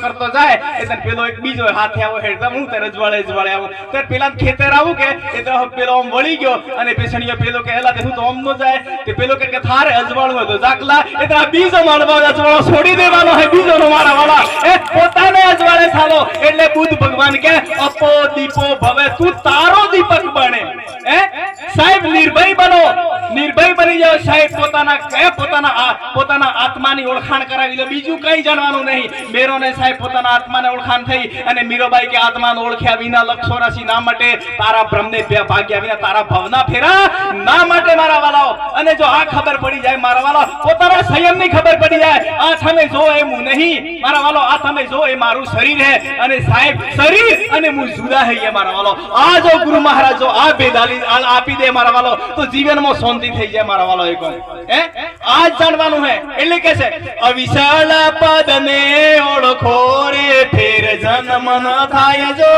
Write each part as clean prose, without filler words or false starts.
करतो जाए એટલે પેલો એક બીજો હાથે આવો હેડતા હું તે રજવાડે આવું તે પેલા ખેતર આવું કે એ તો પેલો આમ વળી ગયો અને પેછણીયો પેલો કે એલા તે હું તો આમ નો જાય તે પેલો કે થારે અજવાળું હોય તો જાકલા એટલે આ બીજો માળવા અજવાળો છોડી દેવાનો હે બીજો નો મારા વાળા એ પોતાને અજવાળે થાલો એટલે બુદ્ધ ભગવાન કે અપો દીપો ભવે તું તારો દીપક બને હે સાહેબ નિર્ભય બનો નિર્ભય બની જાઓ સાહેબ પોતાના આત્માની ઓળખાણ કરાવી લો બીજું કઈ જાણવાનું નહીં મેરોને સાહેબ પોતાના આત્માને ઓળખાણ થઈ અને મીરાબાઈ કે આત્માને ઓળખ્યા વિના લક્ષો રાશિ ના માટે તારા બ્રહ્મને ભાગ્યા વિના તારા ભવના ફેરા ના માટે મારા વાલાઓ અને જો આ ખબર પડી જાય મારા વાલા પોતાના સંયમની ખબર પડી જાય આ તમે જો એ હું નહીં મારા વાલો આ તમે જો એ મારું શરીર હે અને સાહેબ શરીર અને હું જુદા હૈ મારા વાલો આ જો ગુરુ મહારાજ જો આ બેદાલી આપી દે મારા વાલો તો જીવનમાં શાંતિ થઈ જાય મારા વાલો એક હે આજ જાણવાનું હે એટલે કે છે અવિશાળ પદને ઓળખો રે ફેર જન્મ ન થાય જો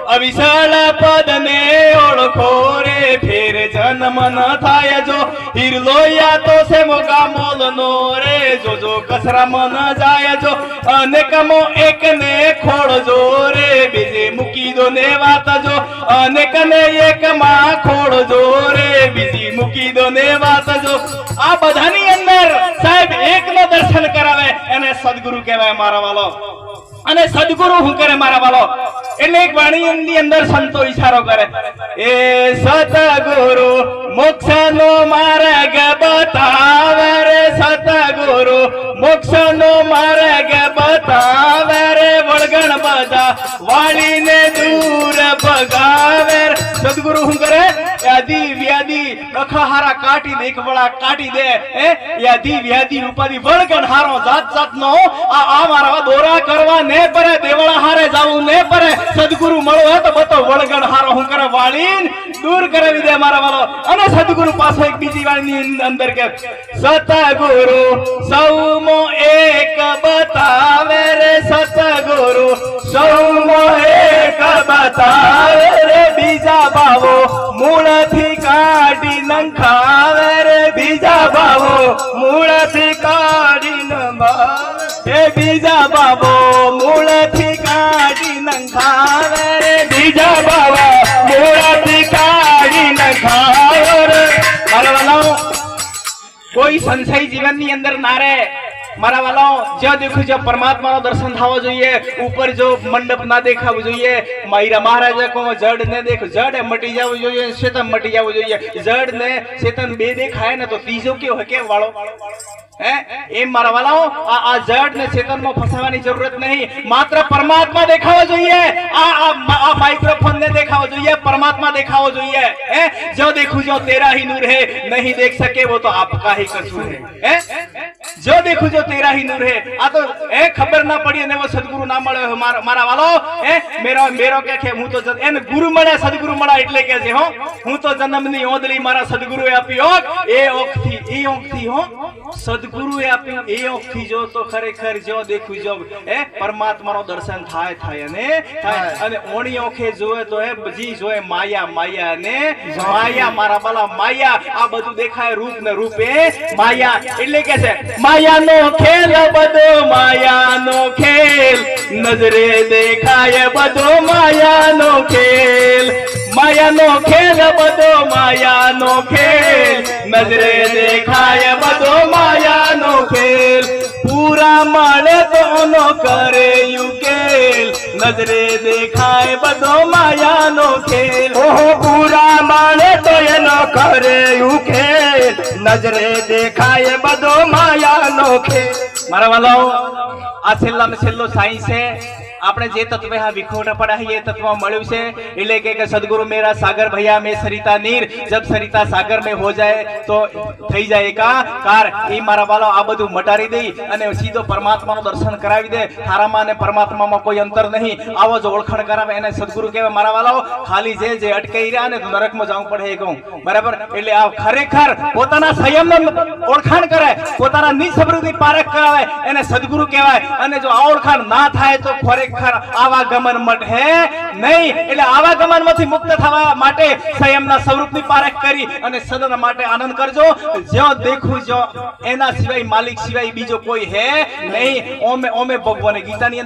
અવિશાળ પદને ઓળખો રે ફેર જન્મ ન થાય જો હિરલોયા તો છે મોગા મોલનો રે જો કસરા મન જાય જો અનેકમો એકને ખોળજો રે બીજે મૂકી દો ને વાત જો અનેકને એકમાં ખોળજો રે બીજી મૂકી દો ને વાત જો આ બધાની અંદર સાહેબ એકનો દર્શન કરાવે એને સદગુરુ કહેવાય મારા વાલો અને સદગુરુ હું કરે મારા વાલો એટલે એક વાણીની અંદર સંતો ઈશારો કરે એ સતગુરુ મોક્ષનો માર્ગ બતાવે રે સતગુરુ મોક્ષનો માર્ગ બતાવે રે વળગણ બધા વાળીને દૂર ભગાવે સદગુરુ હું કરે યાદી વ્યાદી ડખહારા કાટી દે એકવળા કાટી દે હે યાદી વ્યાદી ઉપાધી વળગણ હારો જાત જાતનો આ મારા દોરા કરવા ને પરે દેવળા હારે જાવું ને પરે સદગુરુ મળો હે તો બતો વળગણ હારો હું કરે વાળીન દૂર કરાવી દે મારા વાળો અને સદગુરુ પાછો એક બીજી વાળીની અંદર કે સતગુરુ સૌમો એક બતાવે રે સતગુરુ સૌમો એક બતાવે રે બીજા ભાવો મૂળથી કાઢી નંખાવે રે બીજા ભાવો મૂળથી કાઢી નંખાવે એ બીજા બાબો મૂળથી કાઢી નંખાવે રે બીજા બાબા મૂળથી કાઢી નંખાવે રે મારા વાલાઓ કોઈ સંશય જીવનની અંદર ના રહે મારા વાલો જ્યાં દેખો જ્યાં પરમાત્માનો દર્શન થવો જોઈએ ઉપર જો મંડપ ના દેખાવું જોઈએ માયરા મહારાજા કો જડ ને દેખ જડ મટી જવું જોઈએ શેતન મટી જવું જોઈએ જડ ને શેતન બે દેખાય ને તો ત્રીજો કેવો હે કે વાળો હે એમ મારા વાલાઓ આ જડ ને ચેતન માં ફસાવાની જરૂરત નહીં માત્ર પરમાત્મા દેખાવો જોઈએ આ માઇક્રોફોન ને દેખાવો જોઈએ પરમાત્મા દેખાવો જોઈએ હે જો देखूं जो तेरा ही नूर है नहीं देख सके वो तो आपका ही कसूर है जो देखूं जो तेरा ही नूर है आ तो ए खबर ना पड़ी ने वो सदगुरु ना મળે મારા વાલો હે મેરો કે હું તો એને ગુરુ મળે સદગુરુ મળે એટલે કે છે હો હું તો જન્મની ઓદલી મારા સદગુરુએ આપ્યો એ ઓખથી હો સદગુરુએ આપ્યો એ ઓખથી જો તો ખરેખર જો દેખું જો એ પરમાત્માનો દર્શન થાય અને ઓણી ઓખે જોવે તો એ બજી જોએ માયા ને માયા મારા બાલા માયા આ બધું દેખાય રૂપ ને રૂપે માયા એટલે કે છે માયાનો ખેલ બધો માયાનો ખેલ નજરે દેખાય બધો માયાનો ખેલ બધો માયાનો ખેલ નજરે દેખાય બધો માયાનો ખેલ પૂરા મળે તો નો કરે યુકેલ નજરે દેખાય બધો માયાનો ખેલ ઓહો પૂરા મળે તો એનો કરે યુકેલ નજરે દેખાય બધો માયાનો ખેલ મારા વાલાઓ આ છેલ્લામાં છેલ્લો સાયન્સ છે આપણે જે તત્વ હા વિખોટા પડા है ये तत्व મળ્યું છે એટલે કે સદગुरु मेरा सागर भैया में सरिता नीर जब सरिता सागर में हो जाए तो થઈ જાય એકાકાર ઈ મારા વાલો આ બધું મટાડી દે અને સીધો પરમાત્માનો દર્શન કરાવી દે તારામાં અને પરમાત્મામાં કોઈ અંતર નહીં આવો જો ઓળખાણ કરાવે એને સદગુરુ કહેવાય મારા વાલો ખાલી જે અટકાઈ રહ્યા ને તો નરકમાં જવું પડે એ કહું બરાબર એટલે આ ખરેખર પોતાના સંયમનો ઓળખાણ કરે પોતાના નિસબૃની પારખ કરાવે એને સદગુરુ કહેવાય અને જો આ ઓળખાણ ના થાય તો ખરેખર આવાગમન મટે નહીં એટલે આવાગમનમાંથી મુક્ત થવા માટે સંયમના સ્વરૂપની પારખ કરી અને સદન માટે આનંદ કરજો જો દેખું જો એના સિવાય માલિક સિવાય બીજો કોઈ હે નહીં ઓમે ભગવાને ગીતાની અંદર